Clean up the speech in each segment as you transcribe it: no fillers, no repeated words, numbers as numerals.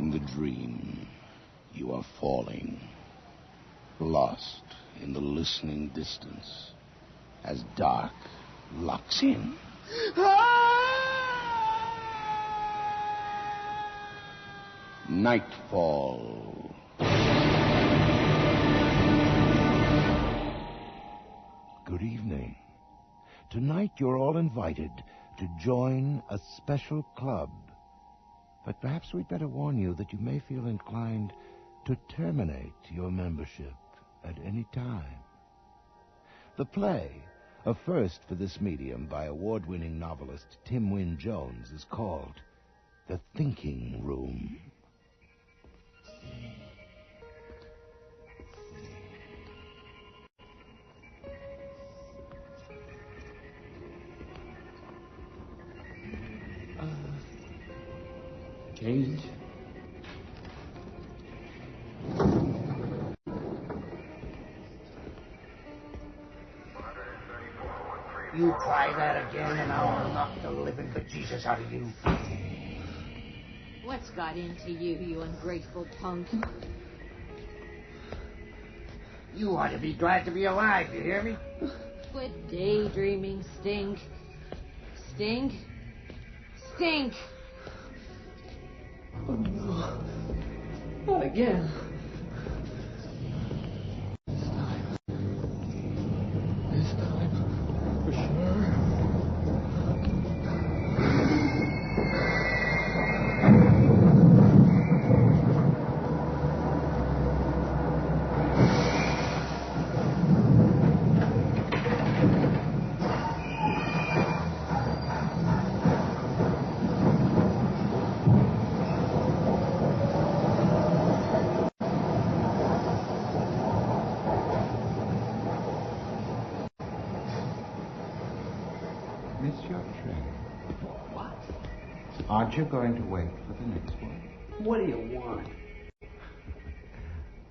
In the dream, you are falling, lost in the listening distance, as dark locks in. Nightfall. Good evening. Tonight you're all invited to join a special club. But perhaps we'd better warn you that you may feel inclined to terminate your membership at any time. The play, a first for this medium by award-winning novelist Tim Wynne Jones, is called The Thinking Room. Change. You try that again and I'll knock the living bejesus out of you. What's got into you, you ungrateful punk? You ought to be glad to be alive, you hear me? Quit daydreaming, Stink. Stink? Stink! Oh, no. Not again. This time, for sure. Miss your train. What? Aren't you going to wait for the next one? What do you want?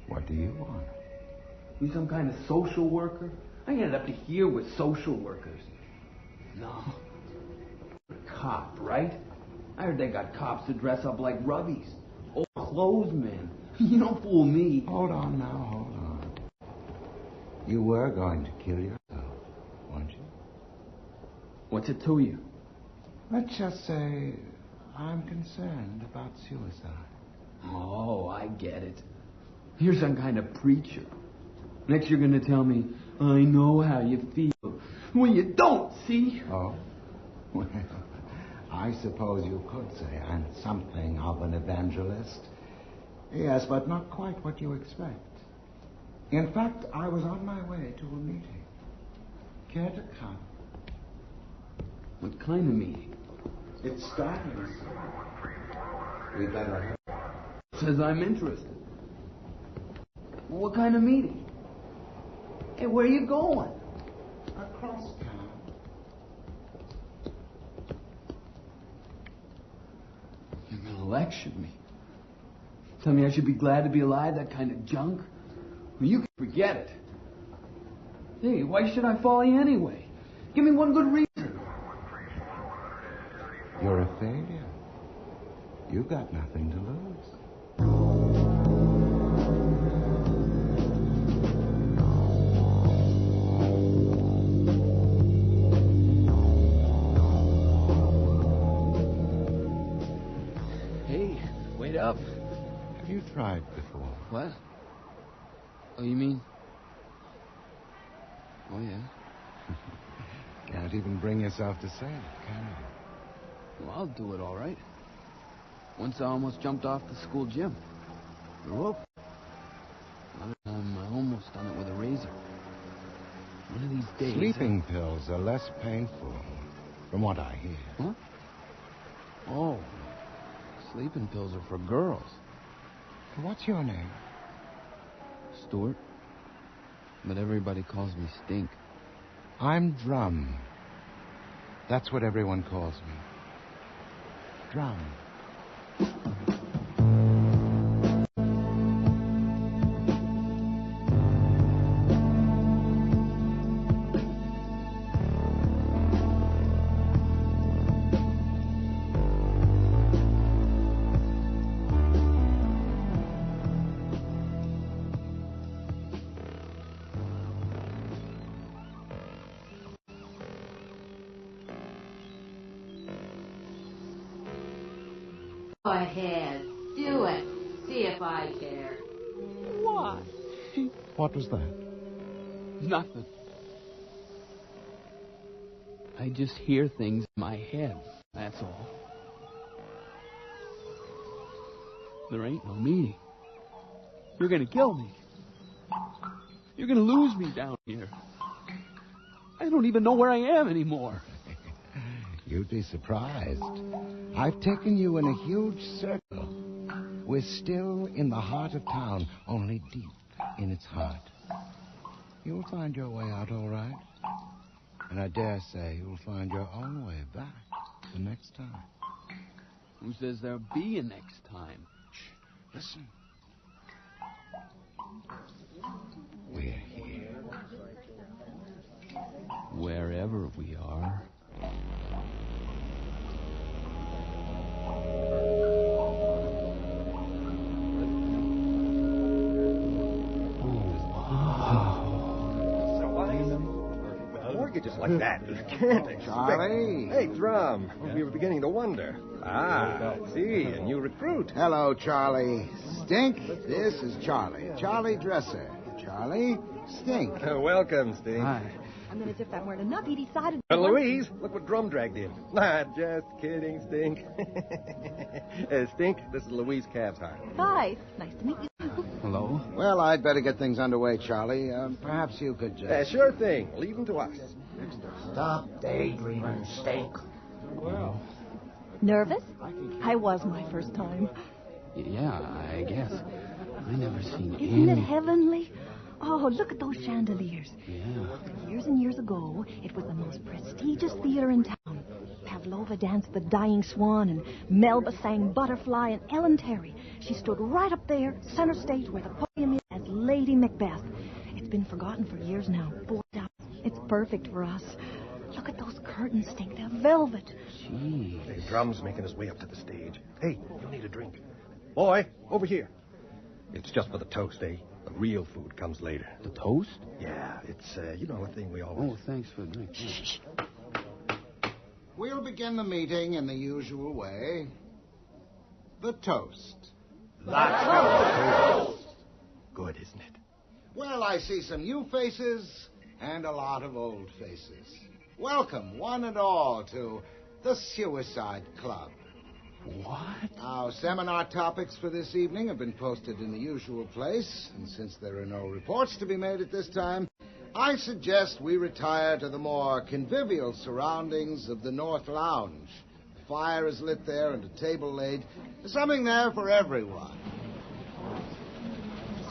What do you want? You some kind of social worker? I ended up to here with social workers. No. A cop, right? I heard they got cops that dress up like rubbies. Old clothesmen. You don't fool me. Hold on now, hold on. You were going to kill yourself, weren't you? What's it to you? Let's just say I'm concerned about suicide. Oh, I get it. You're some kind of preacher. Next you're gonna tell me, I know how you feel. When you don't, see? Oh? Well, I suppose you could say I'm something of an evangelist. Yes, but not quite what you expect. In fact, I was on my way to a meeting. Care to come? What kind of meeting? It's starting soon. We better hurry. Says I'm interested. What kind of meeting? Hey, where are you going? Across town. You're gonna lecture me. Tell me I should be glad to be alive, that kind of junk? Well, you can forget it. Hey, why should I follow you anyway? Give me one good reason. You're a failure. You've got nothing to lose. Hey, wait up. Have you tried before? What? Oh, you mean? Oh, yeah. Can't even bring yourself to say it, can you? Well, I'll do it all right. Once I almost jumped off the school gym. The rope. Another time I almost done it with a razor. One of these days... Sleeping pills are less painful, from what I hear. Huh? Oh. Sleeping pills are for girls. What's your name? Stuart. But everybody calls me Stink. I'm Drum. That's what everyone calls me. Drum. Go ahead. Do it. See if I care. What? What was that? Nothing. I just hear things in my head, that's all. There ain't no meaning. You're gonna kill me. You're gonna lose me down here. I don't even know where I am anymore. You'd be surprised. I've taken you in a huge circle. We're still in the heart of town, only deep in its heart. You'll find your way out all right. And I dare say you'll find your own way back the next time. Who says there'll be a next time? Shh, listen. We're here. Wherever we are. Mortgages like that, you can't expect. Charlie. Hey, Drum. We were beginning to wonder. Ah, I see, a new recruit. Hello, Charlie. Stink, this is Charlie. Charlie Dresser. Charlie, Stink. Welcome, Stink. Hi. And then as if that weren't enough, he decided... Louise, look what Drum dragged in. Nah, just kidding, Stink. Stink, this is Louise Cavshart. Hi, nice to meet you. Hello? Well, I'd better get things underway, Charlie. Perhaps you could just... Sure thing. Leave him to us. Stop daydreaming, Stink. Well, Nervous? I was my first time. yeah, I guess. I never seen Isn't any... it heavenly? Oh, look at those chandeliers. Yeah. Years and years ago, it was the most prestigious theater in town. Pavlova danced The Dying Swan, and Melba sang Butterfly, and Ellen Terry. She stood right up there, center stage, where the podium is, as Lady Macbeth. It's been forgotten for years now. Boarded up. It's perfect for us. Look at those curtains, Stink. They're velvet. Gee. Hey, Drum's making his way up to the stage. Hey, you'll need a drink. Boy, over here. It's just for the toast, eh? The real food comes later. The toast? Yeah, it's, a thing we always... Oh, thanks for the drink. Shh. We'll begin the meeting in the usual way. The toast. Good, isn't it? Well, I see some new faces and a lot of old faces. Welcome, one and all, to the Suicide Club. What? Our seminar topics for this evening have been posted in the usual place, and since there are no reports to be made at this time, I suggest we retire to the more convivial surroundings of the North Lounge. A fire is lit there and a table laid. There's something there for everyone.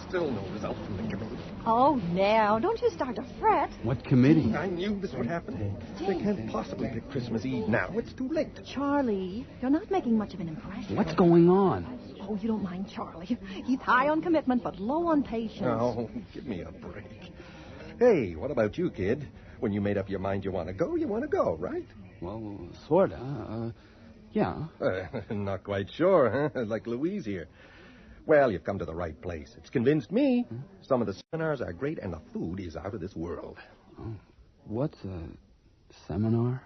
Still no result from the committee. Oh, now, don't you start to fret. What committee? I knew this would happen. They can't possibly pick Christmas Eve now. It's too late. Charlie, you're not making much of an impression. What's going on? Oh, you don't mind Charlie. He's high on commitment, but low on patience. Oh, give me a break. Hey, what about you, kid? When you made up your mind you want to go, right? Well, sorta. Yeah. Not quite sure, huh? Like Louise here. Well, you've come to the right place. It's convinced me. Some of the seminars are great, and the food is out of this world. Oh, what's a seminar?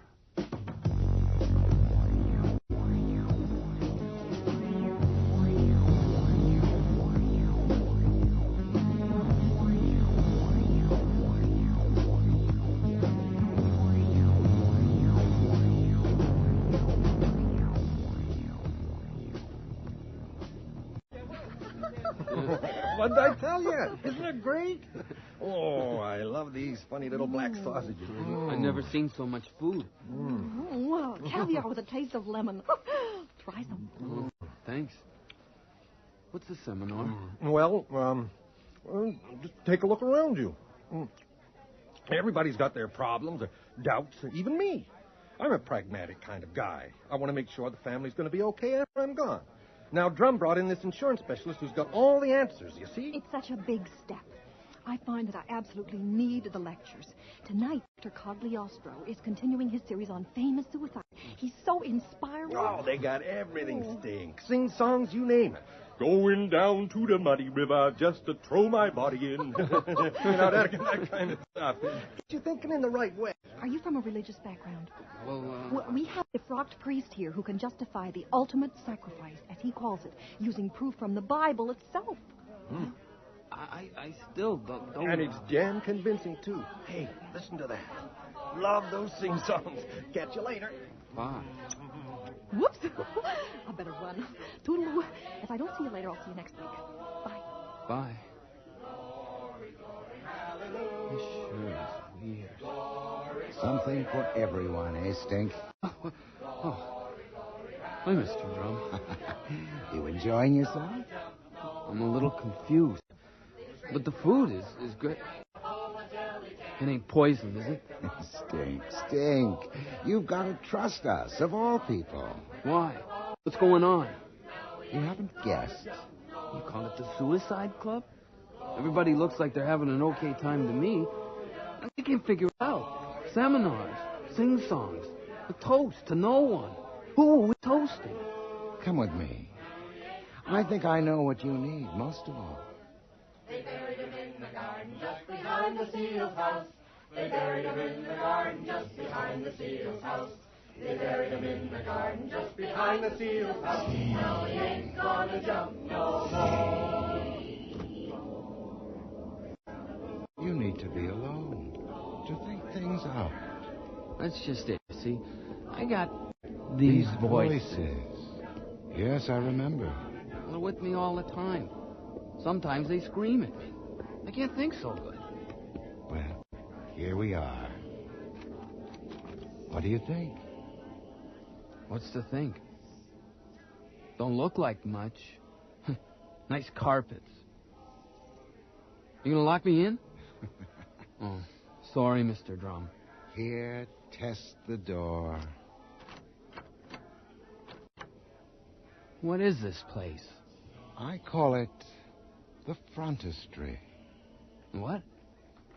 What did I tell you? Isn't it great? Oh, I love these funny little black sausages. I've never seen so much food. Wow, caviar with a taste of lemon. Try some. Oh, thanks. What's a seminar? Well, just take a look around you. Everybody's got their problems or doubts, even me. I'm a pragmatic kind of guy. I want to make sure the family's going to be okay after I'm gone. Now, Drum brought in this insurance specialist who's got all the answers, you see? It's such a big step. I find that I absolutely need the lectures. Tonight, Dr. Cogliostro is continuing his series on famous suicide. He's so inspiring. Oh, they got everything, Stink. Sing songs, you name it. Going down to the muddy river just to throw my body in. That kind of stuff. You're thinking in the right way. Are you from a religious background? Well, We have a frocked priest here who can justify the ultimate sacrifice, as he calls it, using proof from the Bible itself. I still don't... And it's damn convincing, too. Hey, listen to that. Love those sing-songs. Catch you later. Bye. Whoops. I better run. Toodaloo. If I don't see you later, I'll see you next week. Bye. Bye. This sure is weird. Something for everyone, eh, Stink? Oh. Hi, Mr. Drum. You enjoying yourself? I'm a little confused. But the food is good. It ain't poisoned, is it? Stink. You've got to trust us, of all people. Why? What's going on? You haven't guessed. You call it the Suicide Club? Everybody looks like they're having an okay time to me. I can't figure it out. Seminars, sing-songs, a toast to no one. Who are we toasting? Come with me. I think I know what you need most of all. They buried him in the garden just behind the seal's house. They buried him in the garden just behind the seal's house. They buried him in the garden just behind the seal's house. Now he ain't gonna jump no more. You need to be alone, to think things out. That's just it, see? I got these voices. Yes, I remember. They're with me all the time. Sometimes they scream at me. I can't think so good. Well, here we are. What do you think? What's to think? Don't look like much. Nice carpets. You gonna lock me in? Oh, sorry, Mr. Drum. Here, test the door. What is this place? I call it the frontistry. What?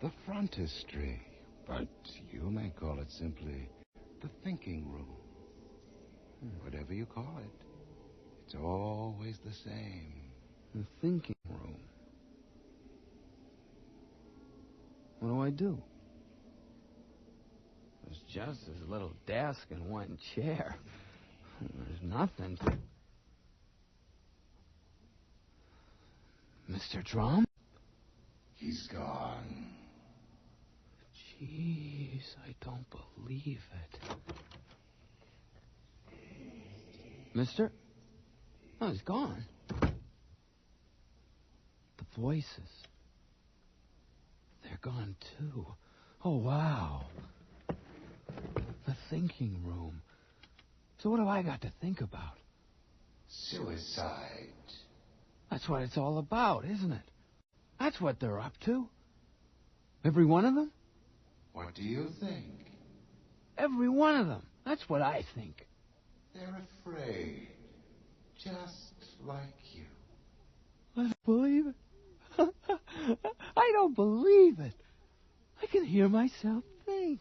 The frontistry. But you may call it simply the thinking room. Whatever you call it, it's always the same. The thinking room. What do I do? There's just this little desk and one chair. There's nothing. Mr. Drum? He's gone. Jeez, I don't believe it. Mister? Oh, he's gone. The voices. They're gone, too. Oh, wow. The thinking room. So what have I got to think about? Suicide. That's what it's all about, isn't it? That's what they're up to. Every one of them? What do you think? Every one of them. That's what I think. They're afraid. Just like you. I don't believe it. I don't believe it. I can hear myself think.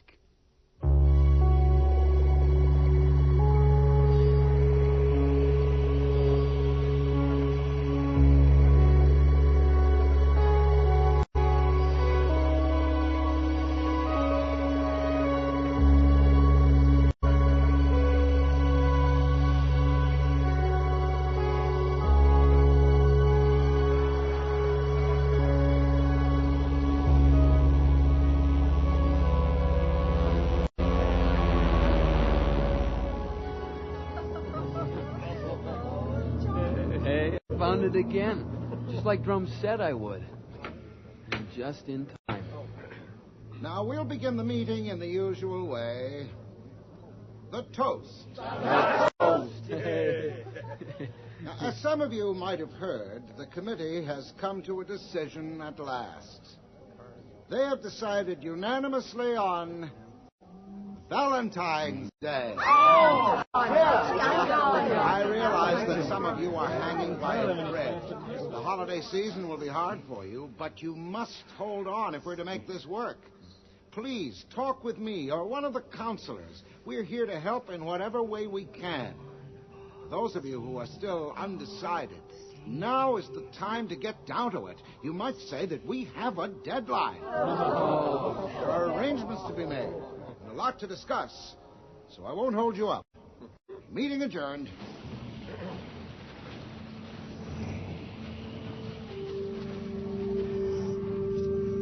Found it again. Just like Drum said I would. And just in time. Now, we'll begin the meeting in the usual way. The toast. Now, as some of you might have heard, the committee has come to a decision at last. They have decided unanimously on Valentine's Day. I realize that some of you are hanging by a thread. The holiday season will be hard for you, but you must hold on if we're to make this work. Please, talk with me or one of the counselors. We're here to help in whatever way we can. Those of you who are still undecided, Now is the time to get down to it. You might say that we have a deadline. There are arrangements to be made and a lot to discuss, so I won't hold you up. Meeting adjourned.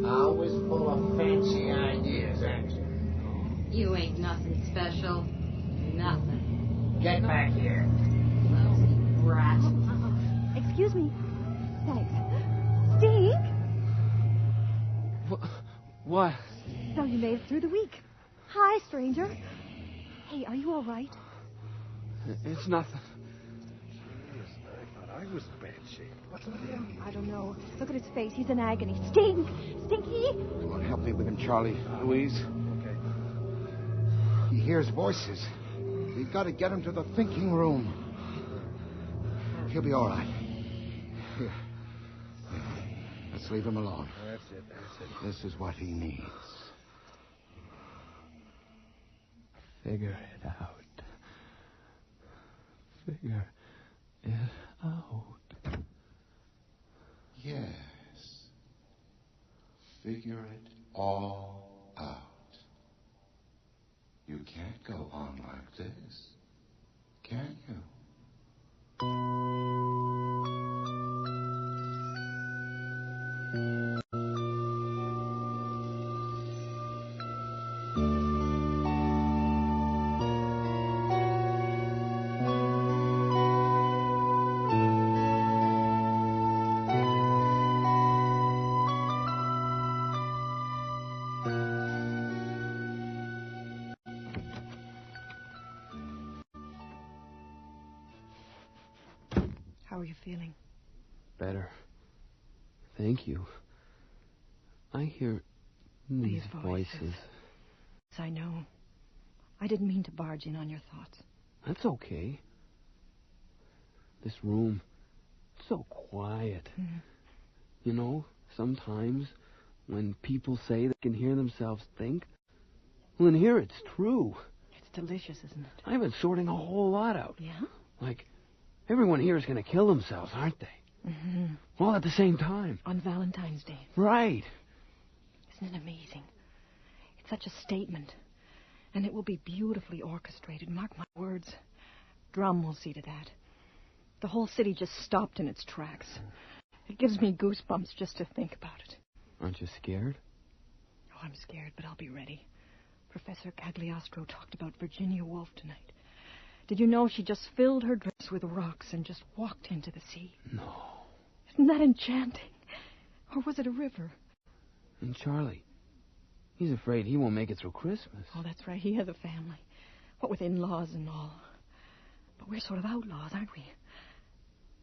Always full of fancy ideas, aren't you? You ain't nothing special. Nothing. Get back here. Lousy brat. Excuse me. Thanks. Steve? What? So you made it through the week. Hi, stranger. Hey, are you all right? It's nothing. I thought I was in bad shape. What's the matter? I don't know. Look at his face. He's in agony. Stink! Stinky! Come on, help me with him, Charlie. Louise. Okay. He hears voices. We've got to get him to the thinking room. He'll be all right. Here. Let's leave him alone. That's it. This is what he needs. Figure it out. Figure it out. Yes. Figure it all out. You can't go on like this, can you? How are you feeling? Better. Thank you. I hear these voices. Yes, I know. I didn't mean to barge in on your thoughts. That's okay. This room, it's so quiet. Mm-hmm. You know, sometimes when people say they can hear themselves think, well, in here it's true. It's delicious, isn't it? I've been sorting a whole lot out. Yeah? Like, everyone here is going to kill themselves, aren't they? Mm-hmm. All at the same time. On Valentine's Day. Right. Isn't it amazing? It's such a statement. And it will be beautifully orchestrated. Mark my words. Drum will see to that. The whole city just stopped in its tracks. It gives me goosebumps just to think about it. Aren't you scared? Oh, I'm scared, but I'll be ready. Professor Cagliostro talked about Virginia Woolf tonight. Did you know she just filled her dress with rocks and just walked into the sea? No. Isn't that enchanting? Or was it a river? And Charlie, he's afraid he won't make it through Christmas. Oh, that's right. He has a family. What with in-laws and all. But we're sort of outlaws, aren't we?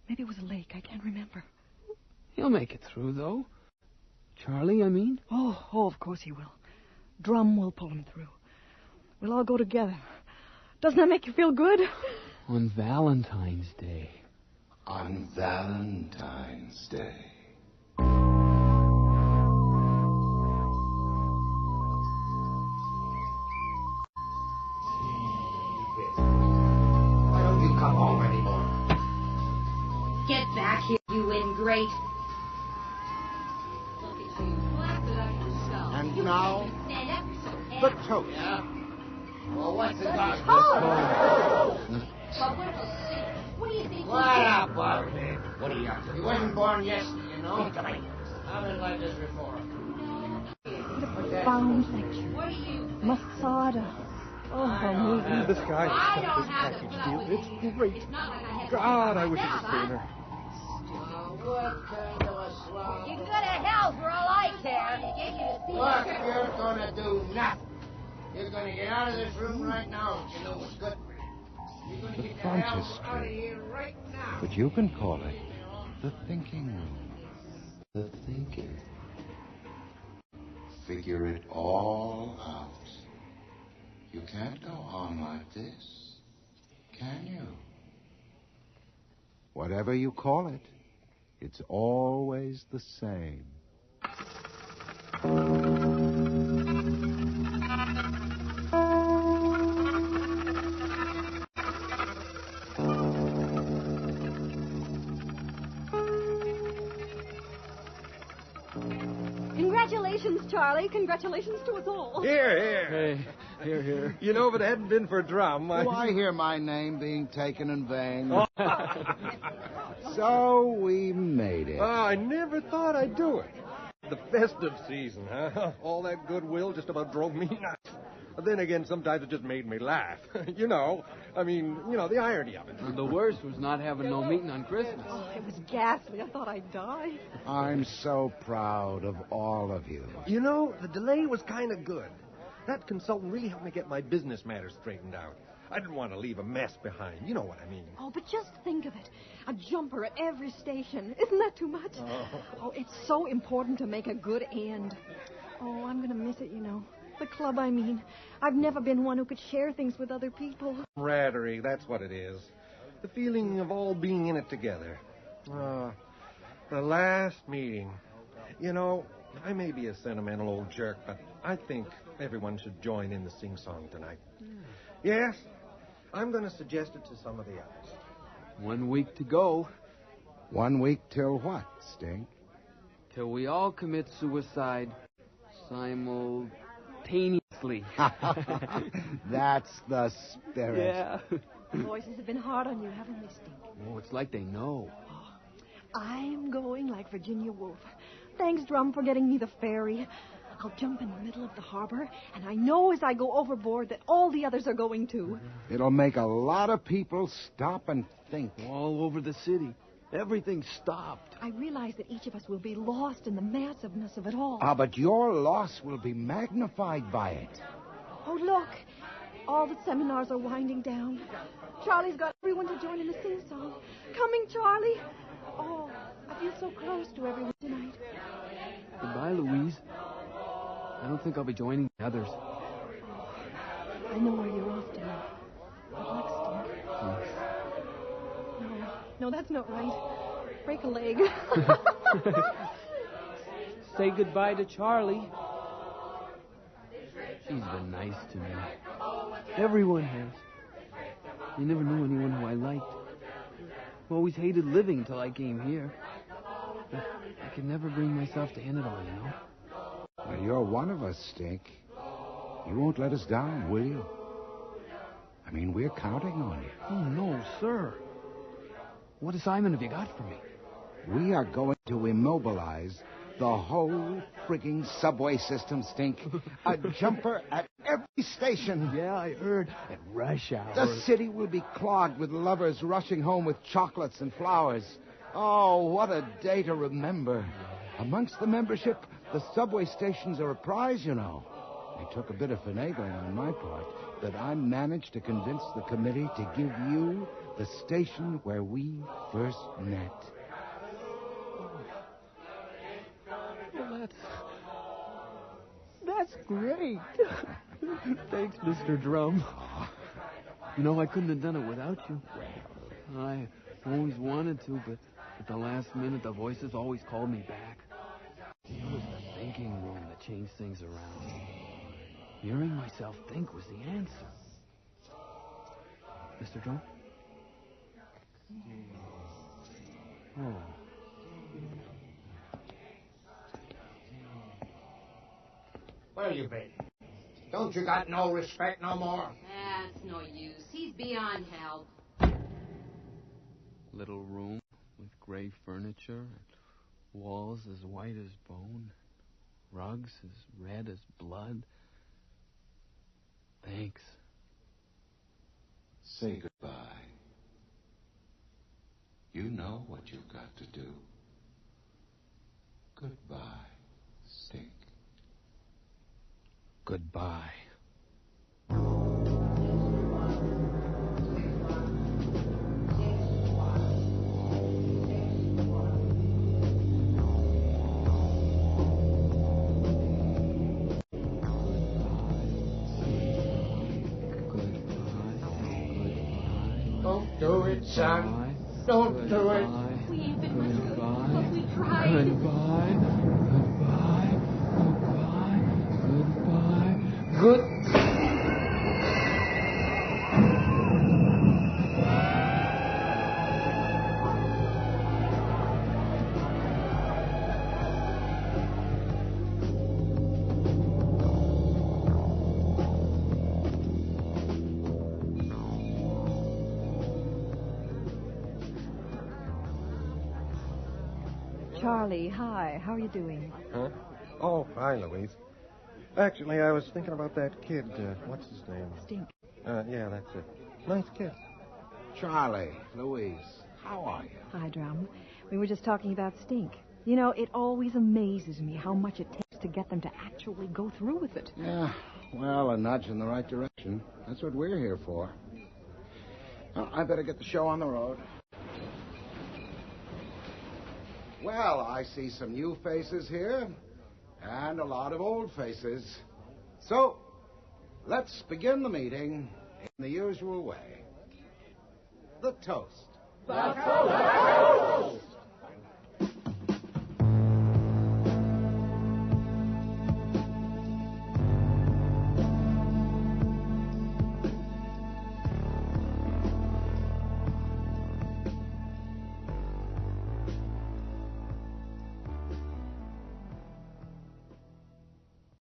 Maybe it was a lake. I can't remember. He'll make it through, though. Charlie, I mean. Oh, of course he will. Drum will pull him through. We'll all go together. Doesn't that make you feel good? On Valentine's Day. On Valentine's Day. Why don't you come home anymore? Get back here, you ingrate. Look at you, laughed it up yourself. And You now, can't even stand up for yourself. the toast. Yeah? Well, what's it got? But what do you think? What up, Bobby? What are you up to? You wasn't born yesterday, you know? Come here. I've been like this before. What a profound lecture. What do you... Masada. Oh, how moving. This guy I sent don't this have to package put up deal. with It's it. great. It's not like I have God, to I wish it was myself, cleaner. What kind of a slob? You go to hell for all I care. He gave you the seat. Look, you're gonna do nothing. You're gonna get out of this room right now if you know what's good for you. You're gonna The get the hell out of frontispiece. here right now. But you can call it the thinking room. The thinking. Figure it all out. You can't go on like this, can you? Whatever you call it, it's always the same. Congratulations, Charlie. Congratulations to us all. Here. Hey, here. You know, if it hadn't been for Drum, Do I hear my name being taken in vain? Oh. So we made it. I never thought I'd do it. The festive season, huh? All that goodwill just about drove me nuts. But then again, sometimes it just made me laugh. The irony of it. The worst was not having no meeting on Christmas. Oh, it was ghastly. I thought I'd die. I'm so proud of all of you. You know, the delay was kind of good. That consultant really helped me get my business matters straightened out. I didn't want to leave a mess behind. You know what I mean. Oh, but just think of it. A jumper at every station. Isn't that too much? Oh, it's so important to make a good end. Oh, I'm going to miss it, you know. The club, I mean. I've never been one who could share things with other people. Camaraderie, that's what it is. The feeling of all being in it together. The last meeting. You know, I may be a sentimental old jerk, but I think everyone should join in the sing-song tonight. Yes, I'm going to suggest it to some of the others. 1 week to go. 1 week till what, Stink? Till we all commit suicide simultaneously. That's the spirit. Yeah. The voices have been hard on you, haven't they, Stink? Oh, it's like they know. I'm going like Virginia Woolf. Thanks, Drum, for getting me the ferry. I'll jump in the middle of the harbor, and I know as I go overboard that all the others are going too. It'll make a lot of people stop and think. All over the city. Everything stopped. I realize that each of us will be lost in the massiveness of it all. But your loss will be magnified by it. Oh, look. All the seminars are winding down. Charlie's got everyone to join in the sing-song. Coming, Charlie. Oh, I feel so close to everyone tonight. Goodbye, Louise. I don't think I'll be joining the others. I know where you're off to now. Good luck, Stink. No, that's not right. Break a leg. Say goodbye to Charlie. She's been nice to me. Everyone has. I never knew anyone who I liked. I always hated living till I came here. I could never bring myself to end it all, you know? Well, you're one of us, Stink. You won't let us down, will you? I mean, we're counting on you. Oh, no, sir. What assignment have you got for me? We are going to immobilize the whole frigging subway system, Stink. A jumper at every station. Yeah, I heard. At rush hour. The city will be clogged with lovers rushing home with chocolates and flowers. Oh, what a day to remember. Amongst the membership, the subway stations are a prize, you know. It took a bit of finagling on my part, but I managed to convince the committee to give you the station where we first met. Well, that's great. Thanks, Mr. Drum. You know, I couldn't have done it without you. I always wanted to, but at the last minute, the voices always called me back. It was the thinking room that changed things around. Hearing myself think was the answer. Mr. Drum? Oh. Where you been? Don't you got no respect no more? That's no use. He's beyond help. Little room with gray furniture, and walls as white as bone, rugs as red as blood. Thanks. Say goodbye. You know what you've got to do. Goodbye, Stink. Goodbye. Don't do it, son. Don't do it. We ain't been much good, Goodbye. but we tried. Goodbye. Goodbye. Good. Charlie. Hi. How are you doing? Huh? Oh, hi, Louise. Actually, I was thinking about that kid. What's his name? Stink. Yeah, that's it. Nice kid. Charlie, Louise, how are you? Hi, Drum. We were just talking about Stink. You know, it always amazes me how much it takes to get them to actually go through with it. Yeah, well, a nudge in the right direction. That's what we're here for. Well, I better get the show on the road. Well, I see some new faces here, and a lot of old faces. So, let's begin the meeting in the usual way. The toast. The toast.